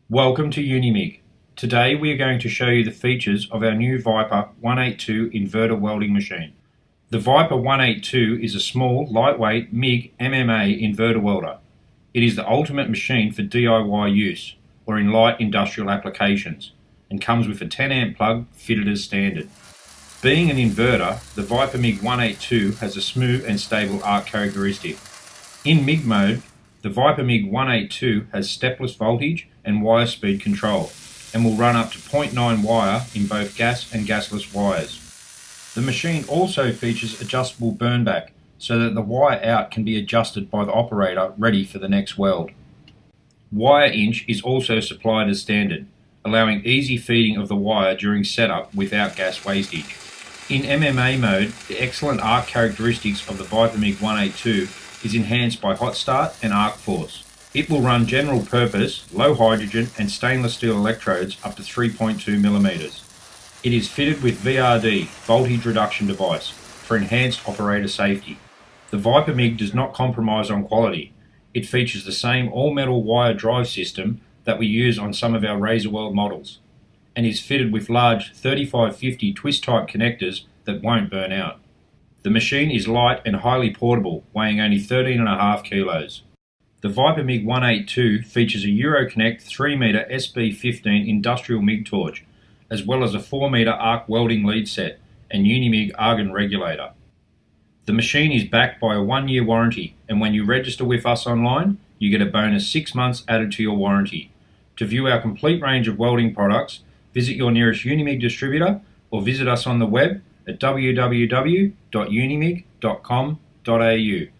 Welcome to Unimig. Today we are going to show you the features of our new Viper 182 inverter welding machine. The Viper 182 is a small, lightweight mig-mma inverter welder. It is the ultimate machine for DIY use or in light industrial applications and comes with a 10 amp plug fitted as standard. Being an inverter, the Viper Mig 182 has a smooth and stable ARC characteristic. In MIG mode, the Viper Mig 182 has stepless voltage and wire speed control and will run up to 0.9 wire in both gas and gasless wires. The machine also features adjustable burnback so that the wire out can be adjusted by the operator ready for the next weld. Wire inch is also supplied as standard, allowing easy feeding of the wire during setup without gas wastage. In MMA mode, the excellent arc characteristics of the Viper Mig 182 is enhanced by hot start and arc force. It will run general purpose, low hydrogen and stainless steel electrodes up to 3.2 millimeters. It is fitted with V.R.D, voltage reduction device, for enhanced operator safety. The Viper Mig does not compromise on quality. It features the same all-metal wire drive system that we use on some of our razor weld models, and is fitted with large 3550 twist-type connectors that won't burn out. The machine is light and highly portable, weighing only 13.5 kilos. The Viper Mig 182 features a Euroconnect 3m SB15 industrial MIG torch, as well as a 4m ARC welding lead set and Unimig argon regulator. The machine is backed by a 1-year warranty, and when you register with us online, you get a bonus 6 months added to your warranty. To view our complete range of welding products, visit your nearest Unimig distributor or visit us on the web at www.unimig.com.au.